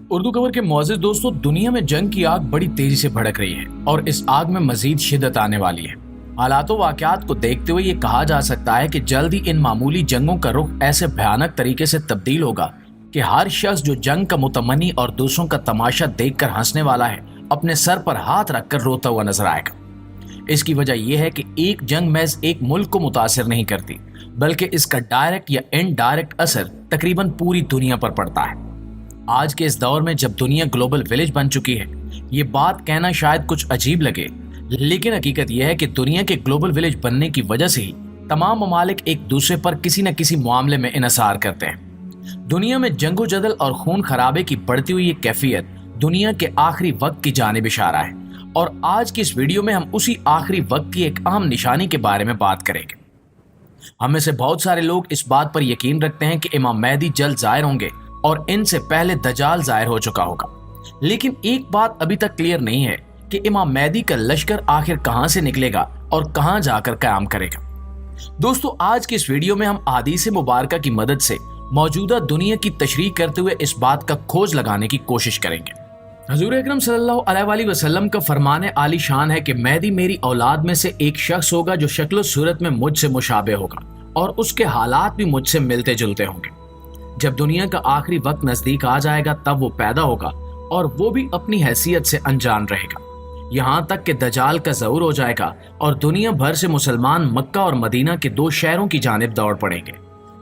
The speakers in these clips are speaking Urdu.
اردو کور کے معزز دوستوں، دنیا میں جنگ کی آگ بڑی تیزی سے بھڑک رہی ہے اور اس آگ میں مزید شدت آنے والی ہے۔ حالات و واقعات کو دیکھتے ہوئے یہ کہا جا سکتا ہے کہ جلد ہی ان معمولی جنگوں کا رخ ایسے بھیانک طریقے سے تبدیل ہوگا کہ ہر شخص جو جنگ کا متمنی اور دوسروں کا تماشا دیکھ کر ہنسنے والا ہے، اپنے سر پر ہاتھ رکھ کر روتا ہوا نظر آئے گا۔ اس کی وجہ یہ ہے کہ ایک جنگ محض ایک ملک کو متاثر نہیں کرتی، بلکہ اس کا ڈائریکٹ یا انڈائریکٹ اثر تقریباً پوری دنیا پر پڑتا ہے۔ آج کے اس دور میں جب دنیا گلوبل ولیج بن چکی ہے، یہ بات کہنا شاید کچھ عجیب لگے، لیکن حقیقت یہ ہے کہ دنیا کے گلوبل ولیج بننے کی وجہ سے ہی تمام ممالک ایک دوسرے پر کسی نہ کسی معاملے میں انحصار کرتے ہیں۔ دنیا میں جنگ و جدل اور خون خرابے کی بڑھتی ہوئی یہ کیفیت دنیا کے آخری وقت کی جانب اشارہ ہے، اور آج کی اس ویڈیو میں ہم اسی آخری وقت کی ایک اہم نشانی کے بارے میں بات کریں گے۔ ہم میں سے بہت سارے لوگ اس بات پر یقین رکھتے ہیں کہ امام مہدی جلد ظاہر ہوں گے اور ان سے پہلے دجال ظاہر ہو چکا ہوگا، لیکن ایک بات ابھی تک کلیئر نہیں ہے کہ امام مہدی کا لشکر آخر کہاں سے نکلے گا اور کہاں جا کر قیام کرے گا۔ دوستو، آج کی اس ویڈیو میں ہم احادیث مبارکہ کی مدد سے موجودہ دنیا کی تشریح کرتے ہوئے اس بات کا کھوج لگانے کی کوشش کریں گے۔ حضور اکرم صلی اللہ علیہ وآلہ وسلم کا فرمان عالی شان ہے کہ مہدی میری اولاد میں سے ایک شخص ہوگا جو شکل و صورت میں مجھ سے مشابہ ہوگا اور اس کے حالات بھی مجھ سے ملتے جلتے ہوں گے۔ جب دنیا کا آخری وقت نزدیک آ جائے گا تب وہ پیدا ہوگا اور وہ بھی اپنی حیثیت سے انجان رہے گا، یہاں تک کہ دجال کا ظہور ہو جائے گا اور دنیا بھر سے مسلمان مکہ اور مدینہ کے دو شہروں کی جانب دوڑ پڑیں گے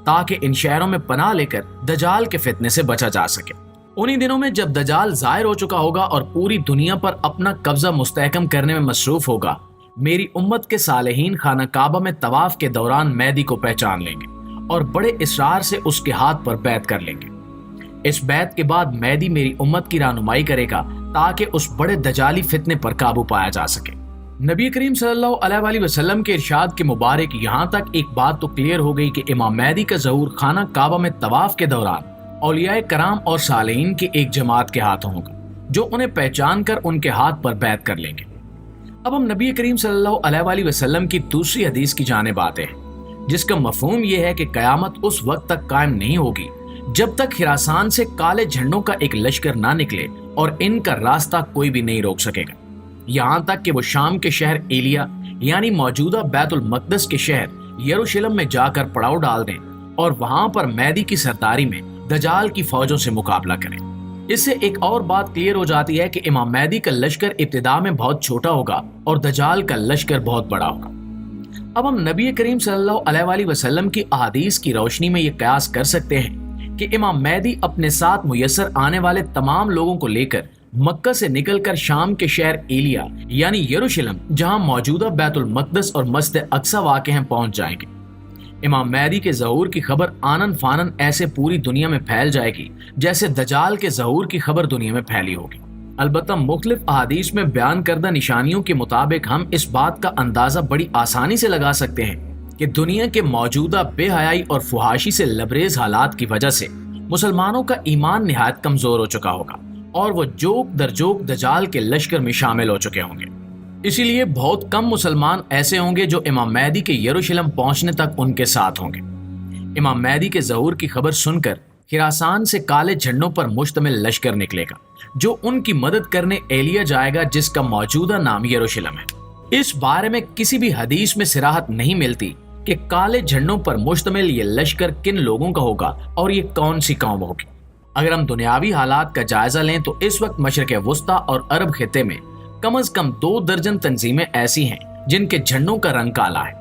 تاکہ ان شہروں میں پناہ لے کر دجال کے فتنے سے بچا جا سکے۔ انہی دنوں میں جب دجال ظاہر ہو چکا ہوگا اور پوری دنیا پر اپنا قبضہ مستحکم کرنے میں مصروف ہوگا، میری امت کے صالحین خانہ کعبہ میں طواف کے دوران مہدی کو پہچان لیں گے اور بڑے اصرار سے اس کے ہاتھ پر بیعت کر لیں گے۔ اس بیعت کے بعد مہدی میری امت کی رہنمائی کرے گا تاکہ اس بڑے دجالی فتنے پر قابو پایا جا سکے۔ نبی کریم صلی اللہ علیہ وآلہ وسلم کے ارشاد کے مبارک یہاں تک ایک بات تو کلیئر ہو گئی کہ امام مہدی کا ظہور خانہ کعبہ میں طواف کے دوران اولیاء کرام اور صالحین کی ایک جماعت کے ہاتھوں ہوگا، جو انہیں پہچان کر ان کے ہاتھ پر بیعت کر لیں گے۔ اب ہم نبی کریم صلی اللہ علیہ وآلہ وسلم کی دوسری حدیث کی جانب آتے ہیں، جس کا مفہوم یہ ہے کہ قیامت اس وقت تک قائم نہیں ہوگی جب تک خراسان سے کالے جھنڈوں کا ایک لشکر نہ نکلے اور ان کا راستہ کوئی بھی نہیں روک سکے گا، یہاں تک کہ وہ شام کے شہر ایلیا یعنی موجودہ بیت المقدس کے شہر یروشلم میں جا کر پڑاؤ ڈال دیں اور وہاں پر مہدی کی سرداری میں دجال کی فوجوں سے مقابلہ کریں۔ اس سے ایک اور بات کلیئر ہو جاتی ہے کہ امام مہدی کا لشکر ابتدا میں بہت چھوٹا ہوگا اور دجال کا لشکر بہت بڑا ہوگا۔ اب ہم نبی کریم صلی اللہ علیہ وآلہ وسلم کی احادیث کی روشنی میں یہ قیاس کر سکتے ہیں کہ امام مہدی اپنے ساتھ میسر آنے والے تمام لوگوں کو لے کر مکہ سے نکل کر شام کے شہر ایلیا یعنی یروشلم، جہاں موجودہ بیت المقدس اور مسجد اقصی واقع ہیں، پہنچ جائیں گے۔ امام مہدی کے ظہور کی خبر آنن فانن ایسے پوری دنیا میں پھیل جائے گی جیسے دجال کے ظہور کی خبر دنیا میں پھیلی ہوگی۔ البتہ مختلف احادیث میں بیان کردہ نشانیوں کے مطابق ہم اس بات کا اندازہ بڑی آسانی سے لگا سکتے ہیں کہ دنیا کے موجودہ بے حیائی اور فحاشی سے لبریز حالات کی وجہ سے مسلمانوں کا ایمان نہایت کمزور ہو چکا ہوگا اور وہ جوک در جوک دجال کے لشکر میں شامل ہو چکے ہوں گے۔ اسی لیے بہت کم مسلمان ایسے ہوں گے جو امام مہدی کے یروشلم پہنچنے تک ان کے ساتھ ہوں گے۔ امام مہدی کے ظہور کی خبر سن کر خراسان سے کالے جھنڈوں پر مشتمل لشکر نکلے گا جو ان کی مدد کرنے ایلیا جائے گا، جس کا موجودہ نام یروشلم ہے۔ اس بارے میں کسی بھی حدیث میں صراحت نہیں ملتی کہ کالے جھنڈوں پر مشتمل یہ لشکر کن لوگوں کا ہوگا اور یہ کون سی قوم ہوگی۔ اگر ہم دنیاوی حالات کا جائزہ لیں تو اس وقت مشرق وسطی اور عرب خطے میں کم از کم 2 درجن تنظیمیں ایسی ہیں جن کے جھنڈوں کا رنگ کالا ہے۔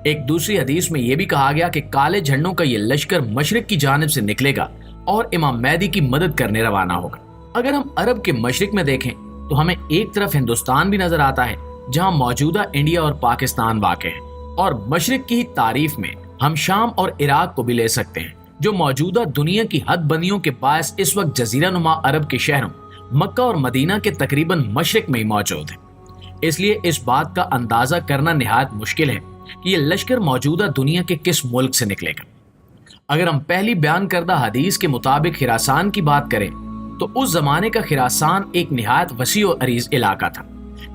ایک دوسری حدیث میں یہ بھی کہا گیا کہ کالے جھنڈوں کا یہ لشکر مشرق کی جانب سے نکلے گا اور امام مہدی کی مدد کرنے روانہ ہوگا۔ اگر ہم عرب کے مشرق میں دیکھیں تو ہمیں ایک طرف ہندوستان بھی نظر آتا ہے جہاں موجودہ انڈیا اور پاکستان واقع ہے، اور مشرق کی ہی تعریف میں ہم شام اور عراق کو بھی لے سکتے ہیں جو موجودہ دنیا کی حد بندیوں کے باعث اس وقت جزیرہ نما عرب کے شہروں مکہ اور مدینہ کے تقریباً مشرق میں ہی موجود ہے۔ اس لیے اس بات کا اندازہ کرنا نہایت مشکل ہے کہ یہ لشکر موجودہ دنیا کے کس ملک سے نکلے گا۔ اگر ہم پہلی بیان کردہ حدیث کے مطابق خراسان کی بات کریں تو اس زمانے کا خراسان ایک نہایت وسیع و عریض علاقہ تھا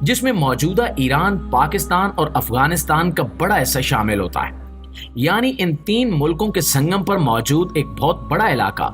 جس میں موجودہ ایران، پاکستان اور افغانستان کا بڑا حصہ شامل ہوتا ہے، یعنی ان 3 ملکوں کے سنگم پر موجود ایک بہت بڑا علاقہ